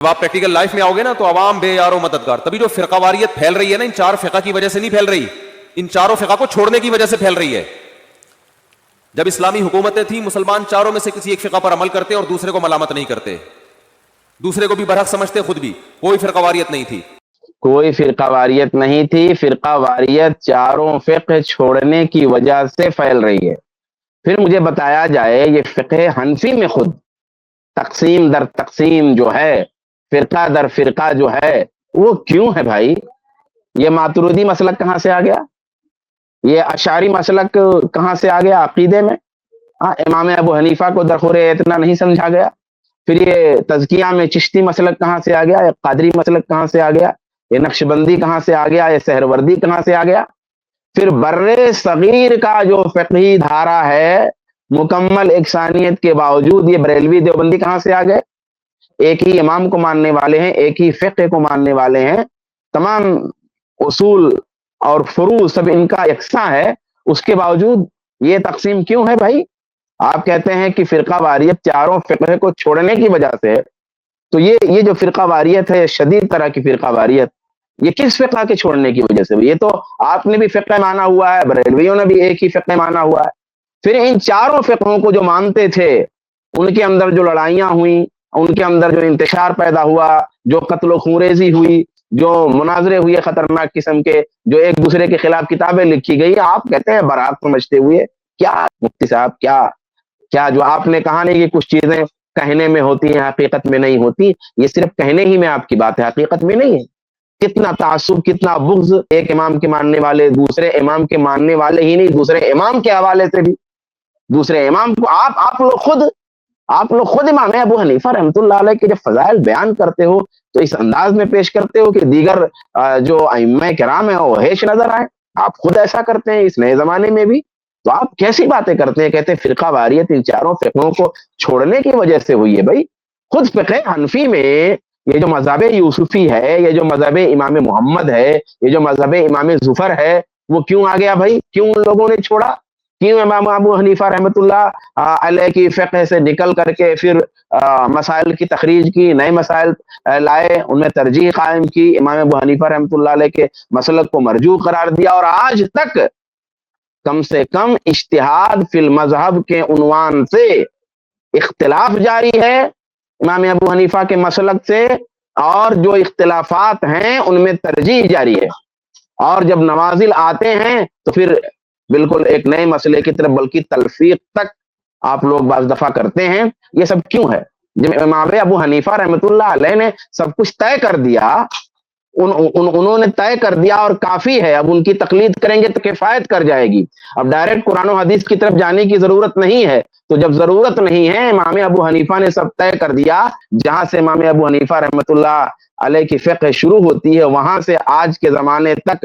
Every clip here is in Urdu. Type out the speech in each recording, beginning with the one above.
جب آپ پریکٹیکل لائف میں آؤ گے نا تو عوام بے یار و مددگار. تبھی جو فرقہ واریت پھیل رہی ہے نا ان چار فقہ کی وجہ سے نہیں پھیل رہی, ان چاروں فقہ کو چھوڑنے کی وجہ سے پھیل رہی ہے. جب اسلامی حکومتیں تھیں مسلمان چاروں میں سے کسی ایک فقہ پر عمل کرتے اور دوسرے کو ملامت نہیں کرتے, دوسرے کو بھی برحق سمجھتے, خود بھی. کوئی فرقہ واریت نہیں تھی. کوئی فرقہ واریت نہیں تھی. فرقہ واریت چاروں فقہ چھوڑنے کی وجہ سے پھیل رہی ہے. پھر مجھے بتایا جائے یہ فقہ حنفی میں خود تقسیم در تقسیم جو ہے, فرقہ در فرقہ جو ہے, وہ کیوں ہے بھائی؟ یہ ماتریدی مسلک کہاں سے آ گیا؟ یہ اشعری مسلک کہاں سے آ گیا عقیدے میں؟ امام ابو حنیفہ کو درخور اتنا نہیں سمجھا گیا. پھر یہ تزکیہ میں چشتی مسلک کہاں سے آ گیا؟ یہ قادری مسلک کہاں سے آ گیا؟ یہ نقشبندی کہاں سے آ گیا؟ یہ سہروردی کہاں سے آ گیا؟ پھر بر صغیر کا جو فقہی دھارا ہے مکمل یکسانیت کے باوجود یہ بریلوی دیوبندی کہاں سے آ گئے؟ ایک ہی امام کو ماننے والے ہیں, ایک ہی فقہ کو ماننے والے ہیں, تمام اصول اور فروع سب ان کا یکساں ہے, اس کے باوجود یہ تقسیم کیوں ہے بھائی؟ آپ کہتے ہیں کہ فرقہ واریت چاروں فقہ کو چھوڑنے کی وجہ سے, تو یہ جو فرقہ واریت ہے شدید طرح کی فرقہ واریت, یہ کس فقہ کے چھوڑنے کی وجہ سے؟ یہ تو آپ نے بھی فقہ مانا ہوا ہے, بریلویوں نے بھی ایک ہی فقہ مانا ہوا ہے. پھر ان چاروں فقہوں کو جو مانتے تھے ان کے اندر جو لڑائیاں ہوئیں, ان کے اندر جو انتشار پیدا ہوا, جو قتل و خونریزی ہوئی, جو مناظرے ہوئے خطرناک قسم کے, جو ایک دوسرے کے خلاف کتابیں لکھی گئی, آپ کہتے ہیں برحق سمجھتے ہوئے. کیا مفتی صاحب, کیا جو آپ نے کہا نہیں کہ کچھ چیزیں کہنے میں ہوتی ہیں حقیقت میں نہیں ہوتی, یہ صرف کہنے ہی میں آپ کی بات ہے, حقیقت میں نہیں ہے. کتنا تعصب, کتنا بغض ایک امام کے ماننے والے دوسرے امام کے ماننے والے ہی نہیں, دوسرے امام کے حوالے سے بھی دوسرے امام کو آپ لوگ خود امام ابو حنیفہ رحمۃ اللہ علیہ کے جب فضائل بیان کرتے ہو تو اس انداز میں پیش کرتے ہو کہ دیگر جو ائمہ کرام ہیں وہ ہیش نظر آئے. آپ خود ایسا کرتے ہیں اس نئے زمانے میں بھی, تو آپ کیسی باتیں کرتے ہیں؟ کہتے ہیں فرقہ واریت ان چاروں فقہوں کو چھوڑنے کی وجہ سے ہوئی ہے. بھائی خود فقہ حنفی میں یہ جو مذہب یوسفی ہے, یہ جو مذہب امام محمد ہے, یہ جو مذہب امام ظفر ہے, وہ کیوں آ گیا بھائی؟ کیوں ان لوگوں نے چھوڑا؟ کیوں امام ابو حنیفہ رحمۃ اللہ علیہ کی فقہ سے نکل کر کے پھر مسائل کی تخریج کی, نئے مسائل لائے, ان میں ترجیح قائم کی, امام ابو حنیفہ رحمۃ اللہ علیہ کے مسلک کو مرجوع قرار دیا, اور آج تک کم سے کم اجتہاد فی المذہب کے عنوان سے اختلاف جاری ہے امام ابو حنیفہ کے مسلک سے, اور جو اختلافات ہیں ان میں ترجیح جاری ہے. اور جب نوازل آتے ہیں تو پھر بالکل ایک نئے مسئلے کی طرف بلکہ تلفیق تک آپ لوگ بعض دفعہ کرتے ہیں. یہ سب کیوں ہے؟ جب امام ابو حنیفہ رحمۃ اللہ علیہ نے سب کچھ طے کر دیا, انہوں نے طے کر دیا اور کافی ہے, اب ان کی تقلید کریں گے تو کفایت کر جائے گی. اب ڈائریکٹ قرآن و حدیث کی طرف جانے کی ضرورت نہیں ہے. تو جب ضرورت نہیں ہے, امام ابو حنیفہ نے سب طے کر دیا, جہاں سے امام ابو حنیفہ رحمۃ اللہ علیہ کی فقہ شروع ہوتی ہے وہاں سے آج کے زمانے تک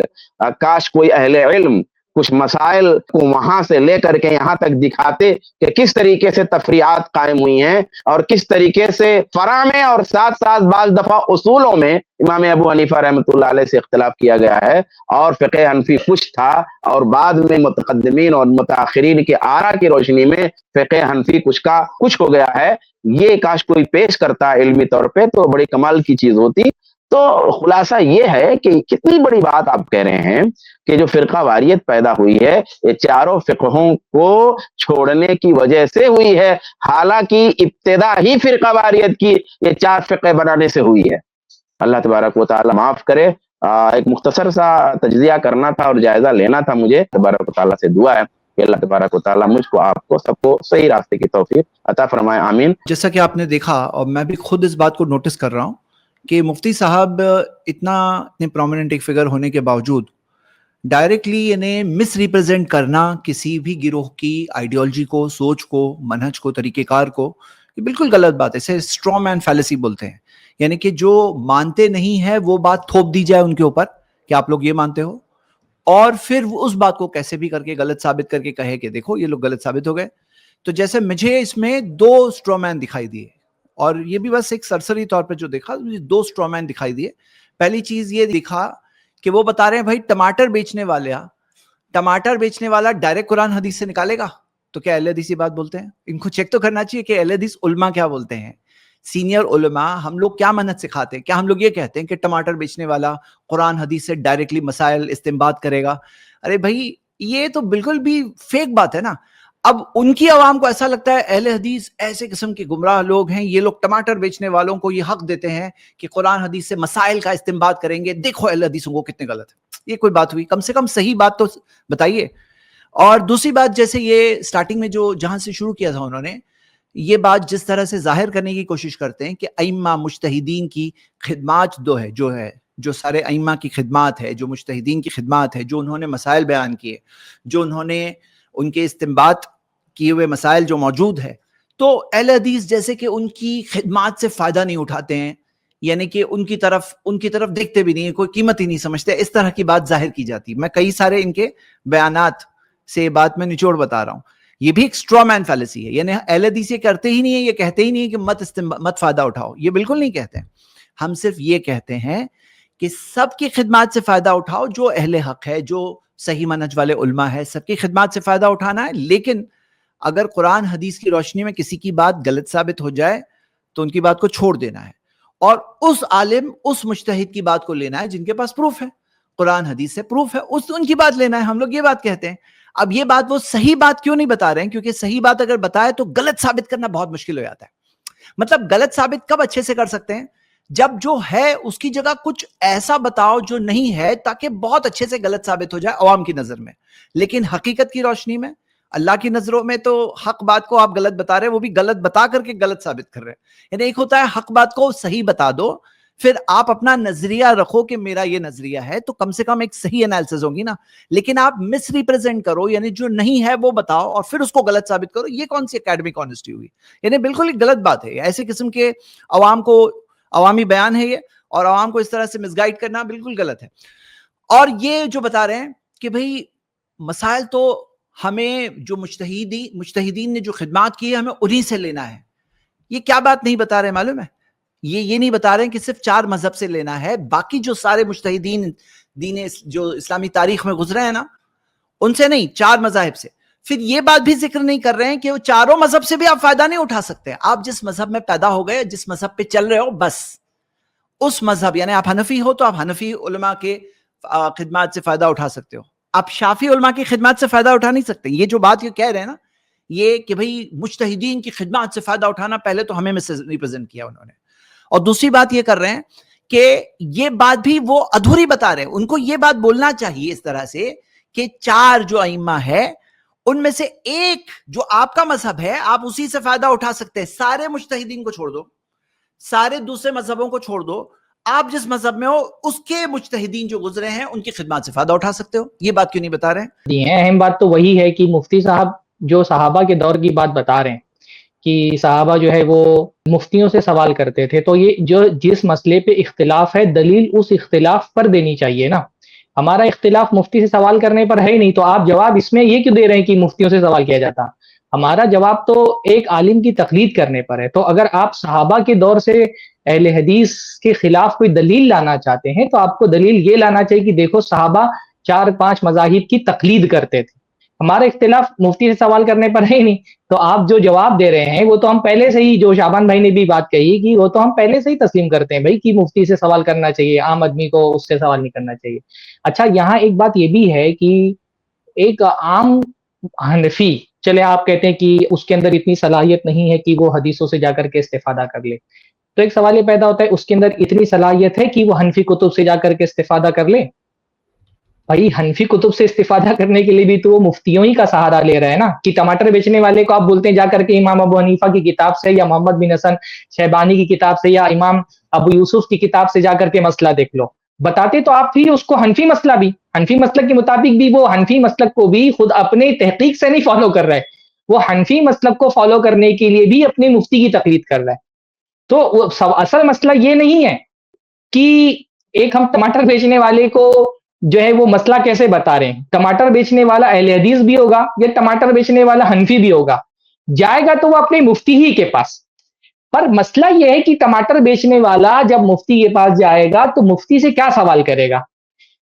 کاش کوئی اہل علم کچھ مسائل کو وہاں سے لے کر کے یہاں تک دکھاتے کہ کس طریقے سے تفریعات قائم ہوئی ہیں اور کس طریقے سے فرع میں اور ساتھ ساتھ بعض دفعہ اصولوں میں امام ابو حنیفہ رحمۃ اللہ علیہ سے اختلاف کیا گیا ہے, اور فقہ حنفی کچھ تھا, اور بعد میں متقدمین اور متاخرین کے آراء کی روشنی میں فقہ حنفی کچھ ہو گیا ہے. یہ کاش کوئی پیش کرتا علمی طور پہ تو بڑی کمال کی چیز ہوتی. تو خلاصہ یہ ہے کہ کتنی بڑی بات آپ کہہ رہے ہیں کہ جو فرقہ واریت پیدا ہوئی ہے یہ چاروں فقہوں کو چھوڑنے کی وجہ سے ہوئی ہے, حالانکہ ابتدا ہی فرقہ واریت کی یہ چار فقہ بنانے سے ہوئی ہے. اللہ تبارک و تعالی معاف کرے. ایک مختصر سا تجزیہ کرنا تھا اور جائزہ لینا تھا مجھے. تبارک و تعالی سے دعا ہے کہ اللہ تبارک و تعالی مجھ کو آپ کو سب کو صحیح راستے کی توفیق عطا فرمائے, آمین. جیسا کہ آپ نے دیکھا اور میں بھی خود اس بات کو نوٹس کر رہا ہوں کہ مفتی صاحب اتنے پرومیننٹ ایک فگر ہونے کے باوجود ڈائریکٹلی انہیں مس ریپرزینٹ کرنا کسی بھی گروہ کی آئیڈیالوجی کو, سوچ کو, منہج کو, طریقہ کار کو, یہ بالکل غلط بات ہے. اسے اسٹرا مین فیلیسی بولتے ہیں, یعنی کہ جو مانتے نہیں ہے وہ بات تھوپ دی جائے ان کے اوپر کہ آپ لوگ یہ مانتے ہو, اور پھر اس بات کو کیسے بھی کر کے غلط ثابت کر کے کہے کہ دیکھو یہ لوگ غلط ثابت ہو گئے. تو جیسے مجھے اس میں دو اسٹرا مین دکھائی دیے, اور یہ بھی بس ایک سرسری طور پہ جو دیکھا مجھے دو اسٹرا مین دکھائی دیے. پہلی چیز یہ دکھا کہ وہ بتا رہے ہیں بھائی ٹماٹر بیچنے والا ڈائریکٹ قرآن حدیث سے نکالے گا, تو کیا اہل حدیث یہ بات بولتے ہیں؟ ان کو چیک تو کرنا چاہیے کہ اہل حدیث علماء کیا بولتے ہیں. سینئر علماء ہم لوگ کیا منہج سکھاتے ہیں؟ کیا ہم لوگ یہ کہتے ہیں کہ ٹماٹر بیچنے والا قرآن حدیث سے ڈائریکٹلی مسائل استنباط کرے گا؟ ارے بھائی یہ تو بالکل بھی فیک بات ہے نا. اب ان کی عوام کو ایسا لگتا ہے اہل حدیث ایسے قسم کے گمراہ لوگ ہیں, یہ لوگ ٹماٹر بیچنے والوں کو یہ حق دیتے ہیں کہ قرآن حدیث سے مسائل کا استنباط کریں گے. دیکھو اہل حدیثوں کو کتنے غلط ہے. یہ کوئی بات ہوئی؟ کم سے کم صحیح بات تو بتائیے. اور دوسری بات, جیسے یہ سٹارٹنگ میں جہاں سے شروع کیا تھا انہوں نے, یہ بات جس طرح سے ظاہر کرنے کی کوشش کرتے ہیں کہ ائمہ مجتہدین کی خدمات جو سارے ائمہ کی خدمات ہے, جو مجتہدین کی خدمات ہے, جو انہوں نے مسائل بیان کیے, جو انہوں نے ان کے استنباط کیے ہوئے مسائل جو موجود ہے, تو اہل حدیث جیسے کہ ان کی خدمات سے فائدہ نہیں اٹھاتے ہیں, یعنی کہ ان کی طرف دیکھتے بھی نہیں, کوئی قیمت ہی نہیں سمجھتے. اس طرح کی بات ظاہر کی جاتی ہے. میں کئی سارے ان کے بیانات سے یہ بات میں نچوڑ بتا رہا ہوں. یہ بھی ایک اسٹرا مین فیلسی ہے, یعنی اہل حدیث یہ کرتے ہی نہیں ہے, یہ کہتے ہی نہیں ہے کہ مت فائدہ اٹھاؤ, یہ بالکل نہیں کہتے ہیں. ہم صرف یہ کہتے ہیں کہ سب کی خدمات سے فائدہ اٹھاؤ, جو اہل حق ہے, جو صحیح منہج والے علماء ہے, سب کی خدمات سے فائدہ اٹھانا ہے. لیکن اگر قرآن حدیث کی روشنی میں کسی کی بات غلط ثابت ہو جائے تو ان کی بات کو چھوڑ دینا ہے, اور اس عالم, اس مجتہد کی بات کو لینا ہے جن کے پاس پروف ہے, قرآن حدیث سے پروف ہے, ان کی بات لینا ہے. ہم لوگ یہ بات کہتے ہیں. اب یہ بات وہ صحیح بات کیوں نہیں بتا رہے ہیں؟ کیونکہ صحیح بات اگر بتائے تو غلط ثابت کرنا بہت مشکل ہو جاتا ہے. مطلب غلط ثابت کب اچھے سے کر سکتے ہیں؟ جب جو ہے اس کی جگہ کچھ ایسا بتاؤ جو نہیں ہے, تاکہ بہت اچھے سے غلط ثابت ہو جائے عوام کی نظر میں. لیکن حقیقت کی روشنی میں, اللہ کی نظروں میں تو حق بات کو آپ غلط بتا رہے ہیں, وہ بھی غلط بتا کر کے غلط ثابت کر رہے ہیں. یعنی ایک ہوتا ہے حق بات کو صحیح بتا دو, پھر آپ اپنا نظریہ رکھو کہ میرا یہ نظریہ ہے, تو کم سے کم ایک صحیح انالیسس ہوگی نا. لیکن آپ مس ریپرزینٹ کرو, یعنی جو نہیں ہے وہ بتاؤ اور پھر اس کو غلط ثابت کرو. یہ کون سی اکیڈمک آنیسٹی ہوگی؟ یعنی بالکل ایک غلط بات ہے. ایسے قسم کے عوامی بیان ہے یہ, اور عوام کو اس طرح سے مس گائیڈ کرنا بالکل غلط ہے. اور یہ جو بتا رہے ہیں کہ بھئی مسائل تو ہمیں جو مجتہدین نے جو خدمات کی ہے ہمیں انہی سے لینا ہے. یہ کیا بات نہیں بتا رہے معلوم ہے؟ یہ نہیں بتا رہے ہیں کہ صرف 4 مذہب سے لینا ہے, باقی جو سارے مجتہدین جو اسلامی تاریخ میں گزرے ہیں نا, ان سے نہیں, 4 مذاہب سے. پھر یہ بات بھی ذکر نہیں کر رہے ہیں کہ وہ چاروں مذہب سے بھی آپ فائدہ نہیں اٹھا سکتے. آپ جس مذہب میں پیدا ہو گئے, جس مذہب پہ چل رہے ہو, بس اس مذہب, یعنی آپ حنفی ہو تو آپ حنفی علماء کے خدمات سے فائدہ اٹھا سکتے ہو, آپ شافعی علماء کی خدمات سے فائدہ اٹھا نہیں سکتے. یہ جو بات یہ کہہ رہے ہیں نا, یہ کہ بھئی مجتہدین کی خدمات سے فائدہ اٹھانا, پہلے تو ہمیں مس ریپرزینٹ کیا انہوں نے. اور دوسری بات یہ کر رہے ہیں کہ یہ بات بھی وہ ادھوری بتا رہے ہیں. ان کو یہ بات بولنا چاہیے اس طرح سے کہ 4 جو ائمہ ہے ان میں سے ایک جو آپ کا مذہب ہے, آپ اسی سے فائدہ اٹھا سکتے ہیں. سارے مجتہدین کو چھوڑ دو, سارے دوسرے مذہبوں کو چھوڑ دو, آپ جس مذہب میں ہو اس کے مجتہدین جو گزرے ہیں ان کی خدمات سے فائدہ اٹھا سکتے ہو. یہ بات کیوں نہیں بتا رہے ہیں؟ اہم بات تو وہی ہے کہ مفتی صاحب جو صحابہ کے دور کی بات بتا رہے ہیں کہ صحابہ جو ہے وہ مفتیوں سے سوال کرتے تھے, تو یہ جو جس مسئلے پہ اختلاف ہے دلیل اس اختلاف پر دینی چاہیے نا. ہمارا اختلاف مفتی سے سوال کرنے پر ہے ہی نہیں, تو آپ جواب اس میں یہ کیوں دے رہے ہیں کہ مفتیوں سے سوال کیا جاتا؟ ہمارا جواب تو ایک عالم کی تقلید کرنے پر ہے. تو اگر آپ صحابہ کے دور سے اہل حدیث کے خلاف کوئی دلیل لانا چاہتے ہیں تو آپ کو دلیل یہ لانا چاہیے کہ دیکھو صحابہ 4-5 مذاہب کی تقلید کرتے تھے. ہمارا اختلاف مفتی سے سوال کرنے پر ہے ہی نہیں. تو آپ جو جواب دے رہے ہیں وہ تو ہم پہلے سے ہی, جو شعبان بھائی نے بھی بات کہی کہ وہ تو ہم پہلے سے ہی تسلیم کرتے ہیں بھائی کہ مفتی سے سوال کرنا چاہیے, عام آدمی کو اس سے سوال نہیں کرنا چاہیے. اچھا یہاں ایک بات یہ بھی ہے کہ ایک عام حنفی, چلے آپ کہتے ہیں کہ اس کے اندر اتنی صلاحیت نہیں ہے کہ وہ حدیثوں سے جا کر کے استفادہ کر لے, تو ایک سوال یہ پیدا ہوتا ہے اس کے اندر اتنی صلاحیت ہے کہ وہ حنفی کتب سے جا کر کے استفادہ کر لے؟ بھائی حنفی کتب سے استفادہ کرنے کے لیے بھی تو وہ مفتیوں ہی کا سہارا لے رہا ہے نا. کہ ٹماٹر بیچنے والے کو آپ بولتے ہیں جا کر کے امام ابو حنیفہ کی کتاب سے, یا محمد بن حسن شیبانی کی کتاب سے, یا امام ابو یوسف کی کتاب سے جا کر کے مسئلہ دیکھ لو. بتاتے تو آپ پھر اس کو حنفی مسئلہ بھی, حنفی مسلک کے مطابق بھی, وہ حنفی مسلک کو بھی خود اپنے تحقیق سے نہیں فالو کر رہا ہے, وہ حنفی مسلک کو فالو کرنے کے لیے بھی اپنے مفتی کی تقلید کر رہا ہے. تو اصل مسئلہ یہ نہیں ہے کہ ایک ہم ٹماٹر بیچنے والے کو جو ہے وہ مسئلہ کیسے بتا رہے ہیں. ٹماٹر بیچنے والا اہل حدیث بھی ہوگا یا ٹماٹر بیچنے والا حنفی بھی ہوگا, جائے گا تو وہ اپنے مفتی ہی کے پاس. پر مسئلہ یہ ہے کہ ٹماٹر بیچنے والا جب مفتی کے پاس جائے گا تو مفتی سے کیا سوال کرے گا؟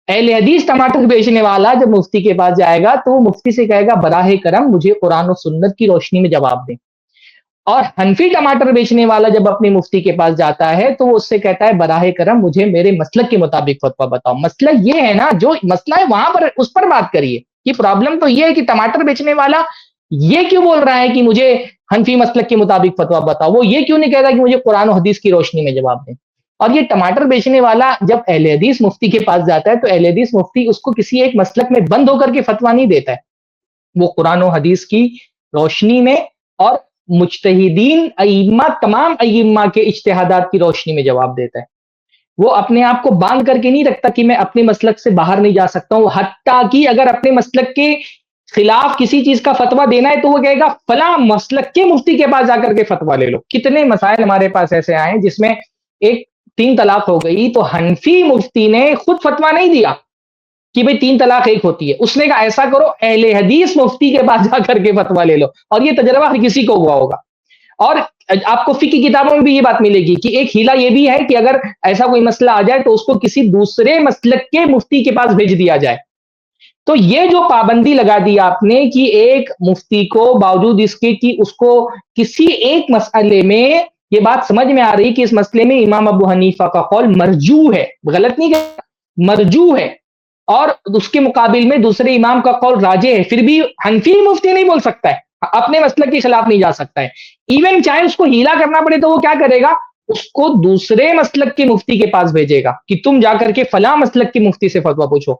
اہل حدیث ٹماٹر بیچنے والا جب مفتی کے پاس جائے گا تو وہ مفتی سے کہے گا براہ کرم مجھے قرآن و سنت کی روشنی میں جواب دیں. اور حنفی ٹماٹر بیچنے والا جب اپنے مفتی کے پاس جاتا ہے تو وہ اس سے کہتا ہے براہ کرم مجھے میرے مسلک کے مطابق فتویٰ بتاؤ. مسئلہ یہ ہے نا, جو مسئلہ ہے وہاں پر اس پر بات کریے. یہ پرابلم تو یہ ہے کہ ٹماٹر بیچنے والا یہ کیوں بول رہا ہے کہ مجھے حنفی مسلک کے مطابق فتویٰ بتاؤ, وہ یہ کیوں نہیں کہتا کہ مجھے قرآن و حدیث کی روشنی میں جواب دیں. اور یہ ٹماٹر بیچنے والا جب اہل حدیث مفتی کے پاس جاتا ہے تو اہل حدیث مفتی اس کو کسی ایک مسلک میں بند ہو کر کے فتویٰ نہیں دیتا ہے, وہ قرآن و حدیث کی روشنی میں اور مجتہدین ائمہ تمام ائمہ کے اجتہادات کی روشنی میں جواب دیتا ہے. وہ اپنے آپ کو باندھ کر کے نہیں رکھتا کہ میں اپنے مسلک سے باہر نہیں جا سکتا ہوں, حتیٰ کہ اگر اپنے مسلک کے خلاف کسی چیز کا فتویٰ دینا ہے تو وہ کہے گا فلاں مسلک کے مفتی کے پاس جا کر کے فتویٰ لے لو. کتنے مسائل ہمارے پاس ایسے آئے ہیں جس میں ایک 3 طلاق ہو گئی تو حنفی مفتی نے خود فتویٰ نہیں دیا کہ بھئی 3 طلاق ایک ہوتی ہے, اس نے کہا ایسا کرو اہل حدیث مفتی کے پاس جا کر کے فتویٰ لے لو. اور یہ تجربہ ہر کسی کو ہوا ہوگا. اور آپ کو فقہ کی کتابوں میں بھی یہ بات ملے گی کہ ایک ہیلہ یہ بھی ہے کہ اگر ایسا کوئی مسئلہ آ جائے تو اس کو کسی دوسرے مسلک کے مفتی کے پاس بھیج دیا جائے. تو یہ جو پابندی لگا دی آپ نے کہ ایک مفتی کو باوجود اس کے کہ اس کو کسی ایک مسئلے میں یہ بات سمجھ میں آ رہی کہ اس مسئلے میں امام ابو حنیفہ کا قول مرجوح ہے, غلط نہیں کہ مرجوح ہے, اور اس کے مقابل میں دوسرے امام کا قول راجح ہے, پھر بھی حنفی مفتی نہیں بول سکتا ہے, اپنے مسلک کے خلاف نہیں جا سکتا ہے. ایون چاہے اس کو ہیلا کرنا پڑے تو وہ کیا کرے گا, اس کو دوسرے مسلک کے مفتی کے پاس بھیجے گا کہ تم جا کر کے فلاں مسلک کے مفتی سے فتویٰ پوچھو.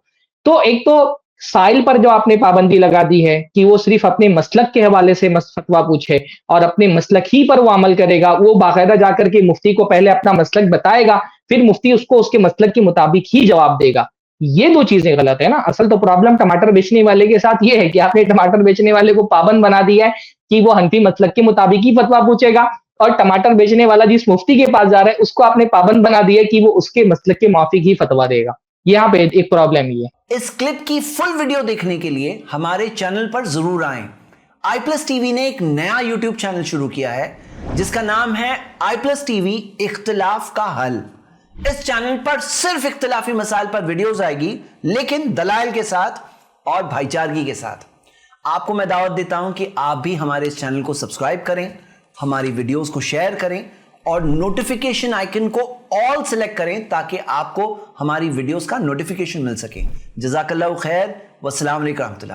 تو ایک تو سائل پر جو آپ نے پابندی لگا دی ہے کہ وہ صرف اپنے مسلک کے حوالے سے فتویٰ پوچھے اور اپنے مسلک ہی پر وہ عمل کرے گا, وہ باقاعدہ جا کر کے مفتی کو پہلے اپنا مسلک بتائے گا, پھر مفتی اس کو اس کے مسلک کے مطابق ہی جواب دے گا. یہ 2 چیزیں غلط ہے نا. اصل تو پرابلم ٹماٹر بیچنے والے کے ساتھ یہ ہے کہ آپ نے ٹماٹر بیچنے والے کو پابند بنا دیا ہے کہ وہ حنفی مسلک کے مطابق ہی فتویٰ پوچھے گا, اور ٹماٹر بیچنے والا جس مفتی کے پاس جا رہا ہے اس کو آپ نے پابند بنا دیا ہے کہ وہ اس کے مسلک کے موافق ہی فتویٰ دے گا. یہاں پہ ایک پرابلم یہ ہے. اس کلپ کی فل ویڈیو دیکھنے کے لیے ہمارے چینل پر ضرور آئیں. آئی پلس ٹی وی نے ایک نیا یوٹیوب چینل شروع کیا ہے جس کا نام ہے آئی پلس ٹی وی اختلاف کا حل. اس چینل پر صرف اختلافی مسائل پر ویڈیوز آئے گی, لیکن دلائل کے ساتھ اور بھائی چارگی کے ساتھ. آپ کو میں دعوت دیتا ہوں کہ آپ بھی ہمارے اس چینل کو سبسکرائب کریں, ہماری ویڈیوز کو شیئر کریں اور نوٹیفیکیشن آئیکن کو آل سلیکٹ کریں تاکہ آپ کو ہماری ویڈیوز کا نوٹیفیکیشن مل سکے. جزاک اللہ خیر, والسلام علیکم ورحمۃ اللہ.